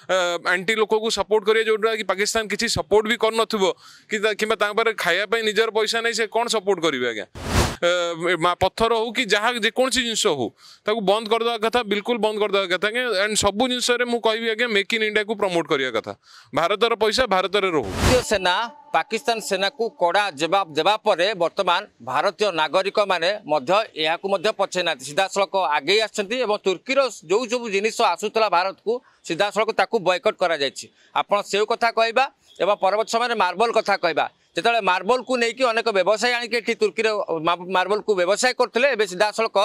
Anti लोक को support करिए जोटा कि पाकिस्तान किसी सपोर्ट भी कर नथिबो कि खाया निजर पैसा नहीं से कौन सपोर्ट करेंगे आज्ञा पत्थर हो कि जहाँ जेकोसी जिनस हो बंद करदे कथा बिल्कुल बंद करदे कथा एंड सबू जिनस मुझे आज्ञा मेक इन इंडिया को प्रमोट करने कथा भारतर पैसा भारत रहू सेना पाकिस्तान सेना को कड़ा जवाब देवा पर वर्तमान भारतीय नागरिक माने पछे ना सीधा सड़क आगे आसछंती तुर्कीर जो सब जिनिस आसूला भारत को सीधा सड़क बॉयकट करा जायछि आपण से कथा कहबा एवं परवर्त समय मार्बल कथा कहबा जिते मार्बल को लेकिन अनेक व्यवसाय आनिक तुर्की मार्बल को व्यवसाय करते सीधा सड़क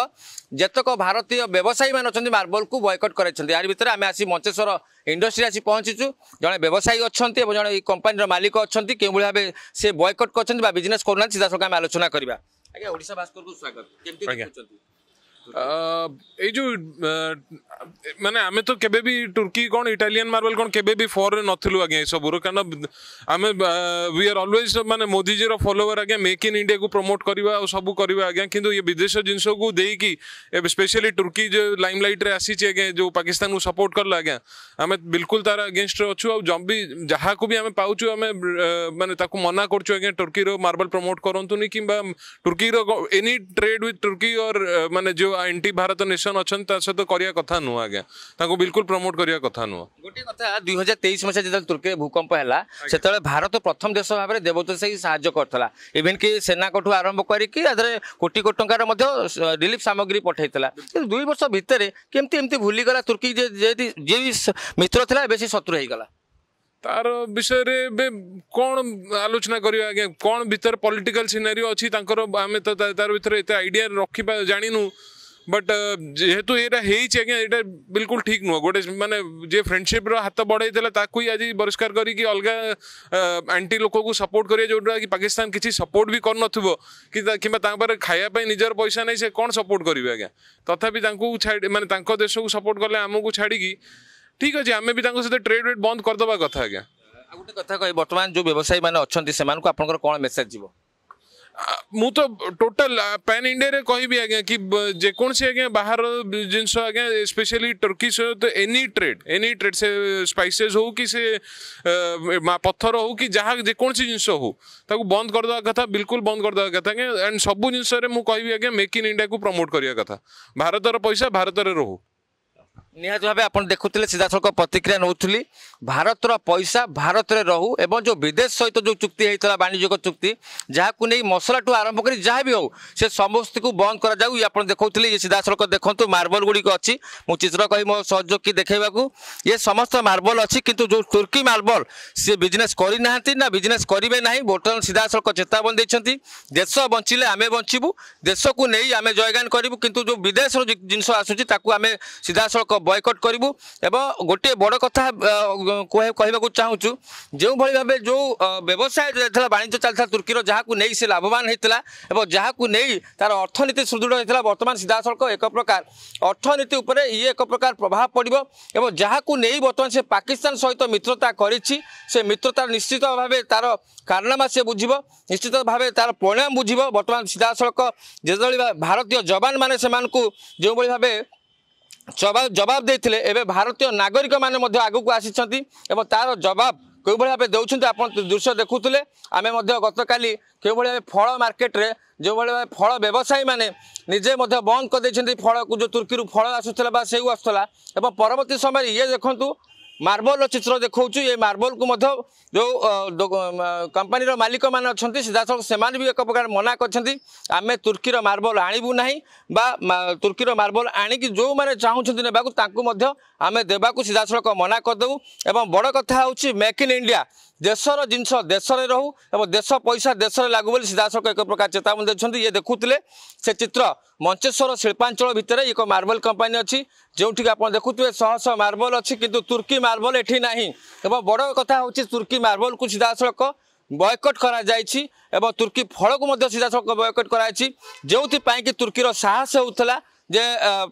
जेतक भारतीय व्यवसायी मान अच्छा मार्बल को बॉयकट कर यार भितर आम आसी मंचेश्वर इंडस्ट्री आसी पहुंचीचु जड़े व्यवसायी अच्छा जड़े कंपानी मालिक अच्छा क्यों भाव से बॉयकट कर बिजनेस करना सीधा सड़क आम आलोचना करवा आज्ञा ओडिशा भास्कर को स्वागत केमती जो माने आमे तो केबे भी तुर्की कौन इटालियन मार्बल कौन केबे भी फॉर नथिलु आगे सब कारण आमे वी आर ऑलवेज माने मोदी जी रो फॉलोवर आगे मेक इन इंडिया को प्रमोट करवा और सब करवा आगे किंतु ये विदेश जिनस को देकी स्पेशली तुर्की जो लाइमलाइट रे आसी आगे जो पाकिस्तान को सपोर्ट करला आगे आमे बिल्कुल तार अगेंस्ट अच्छु और जब भी जहाँ को भी आमे पाउछु आमे माने ताको मना करछु आगे तुर्की रो मार्बल प्रमोट करंतुनी किंबा तुर्की रो एनी ट्रेड विथ तुर्की और माने जो एंटी भारत नेशन अच्छा सहित करिया कथा नुह आज्ञा बिल्कुल प्रमोट करिया कथा नुह गोटे कथा 2023 मसीहा जो तुर्की भूकंप है से भारत प्रथम देश भाव में देवोत्तर से साहाଯ୍य करता इवेन कि सेना कठू आरंभ करके कोटी कोटी टंकार रिलीफ सामग्री पठाइला 2 वर्ष भितर केमती एमती भूलीगला तुर्की जे मित्र था बेसी शत्रु हो गला तार विषय रे कौन आलोचना करियो आगे कौन भीतर पॉलिटिकल सिनेरियो अच्छी आमे तो तार भीतर एते आइडिया रखी जानिनु बट जेहेतु ये बिल्कुल ठीक नुह गोटे माने जे फ्रेंडशिप रो हाथ बढ़ाई ही आज बहिष्कार करी अलग एंटी लोक को सपोर्ट करिए जोटा कि पाकिस्तान किसी सपोर्ट भी कर नथिबो कि खाया निजर पैसा नहीं से कौन सपोर्ट करेंगे आज्ञा तथापि माने देश को सपोर्ट कले आमको छाड़ी ठीक अच्छे आम भी सहित ट्रेड वेड बंद करदे कथा आज्ञा गोटे कथा कह बर्तमान जो व्यवसायी मैंने अच्छा आपंकर कौन मेसेज जीव मु तो टोटल पैन इंडिया रे कहि आज्ञा कि जेकोसी आज्ञा बाहर जिनस आज्ञा स्पेशली तुर्की सहित एनी ट्रेड से स्पाइसेस हो कि से पत्थर हो कि जहाँ जेकोसी जिनस हो बंद करदे कथा बिल्कुल बंद करदे कथा एंड सबू जिनस मुझे आज्ञा मेक इन इंडिया को प्रमोट करिया कथा भारतर पैसा भारत रहू निहत भाव आप देखुले सीधा सड़क प्रतिक्रिया नौली भारतर पैसा भारत में रहू एवं जो विदेश सहित जो चुक्ति होता वाणिज्यिक चुक्ति जहाँ को नहीं मसला ठू आरंभ कर जहाँ भी हो से समस्त को बंद कर जाऊ आप देखुले ये सीधा सड़क देखो मार्बल गुड़िक अच्छी मु चित्र कही मो सहयोग की देखा ये समस्त मार्बल अच्छी किंतु जो तुर्की मार्बल सी बिजनेस करना ना बिजनेस करेंगे ना बर्तमान सीधा सड़क चेतावनी देते देश बंचिले आम बचबू देश को नहीं आम जयगान करूँ किंतु जो विदेश जिनस आसूँ सीधा सड़क बॉयकट करूँ एवं गोटे बड़ कथा कहवाक चाहूँ जो भाव जो व्यवसाय वाणिज्य चलता तुर्कीर जहाँ को नहीं से लाभवान होता है जहाँ को नहीं तार अर्थनीति सुदृढ़ होता बर्तमान सीधा सड़क एक प्रकार अर्थनीति उपर ये एक प्रकार प्रभाव पड़ो एवं जहाँ को नहीं बर्तमान से पाकिस्तान सहित मित्रता करिछि से मित्रता निश्चित भाव तार कारनामा से बुझ निश्चित भाव तार परिणाम बुझ बर्तमान सीधा सड़क जो भारतीय जवान मैंने से जो भाव जवाब देते एवं भारतीय नागरिक माने आगू को आसी तार जवाब क्यों भाव दौरान आप दृश्य देखुले आम गत काली क्यों भाव फल मार्केट रे जो भाव फल व्यवसायी माने निजे बंद कर देते फल को जो तुर्की फल आसूला से आसूला एवं परवर्ती समय ये देखूँ मार्बल चित्र देखा ये मार्बल को जो कंपानी मालिक मैंने अच्छा सीधा सड़क से भी एक प्रकार मना करें तुर्कीर मार्बल आणबू ना तुर्कीर मार्बल आणिक जो मैंने चाहूँ नेबाक आम देवाक सीधा सड़क मना करदेव एवं बड़ कथा हूँ मेक इन इंडिया देशर जिनस देश में रहू एवं देश पैसा देश में लागू सीधा सड़क एक प्रकार चेतावनी देते ये देखुले से चित्र मंचेश्वर शिल्पांचल भितर एक मार्बल कंपानी अच्छी जो आप देखुए शह शह मार्बल अच्छी किंतु तुर्की मार्बल एठी नहीं एवं बड़ कथा हूँ तुर्की मार्बल को सीधा सड़क बॉयकट करा जायछि एवं तुर्की फल को सीधा सड़क बॉयकट कराई जो कि तुर्कीर साहस होता जे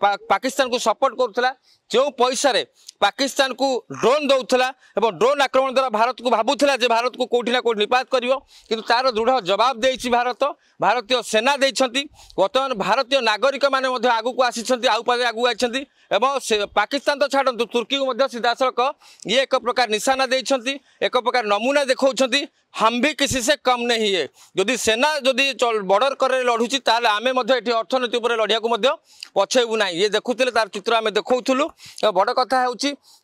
पाकिस्तान को सपोर्ट करुला जो पैसा पाकिस्तान को ड्रोन दौला और ड्रोन आक्रमण द्वारा भारत को भावुला भारत को कौटी ना कौटी निपात कर कि तार दृढ़ जवाब देती भारत भारतीय सेना देती बर्तमान भारतीय नागरिक मैंने आगू को आसी आगू आई पाकिस्तान तो छाड़ू तुर्की को सीधा सड़क ये एक प्रकार निशाना देती एक प्रकार नमूना देखा हम भी किसी से कम नहीं है जदि सेना जदि बॉर्डर कर लड़ुची ताल आम अर्थनीति लड़िया को पछेबू ना ये देखुले तार चित्र आम देखुलू बड़ कथा हूँ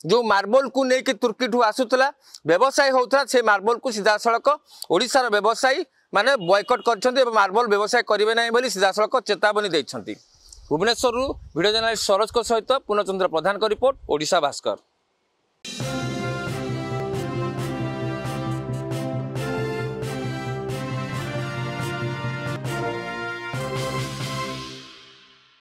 जो मार्बल को लेकिन तुर्की ठू आसूला व्यवसाय होता से मार्बल को सीधा सड़क ओडिशार व्यवसायी माने बॉयकट कर मार्बल व्यवसाय करेंगे ना सीधा सड़क चेतावनी देती। भुवनेश्वर वीडियो जर्नलिस्ट सरोज सहित पूर्णचंद्र प्रधान का रिपोर्ट ओडिशा भास्कर।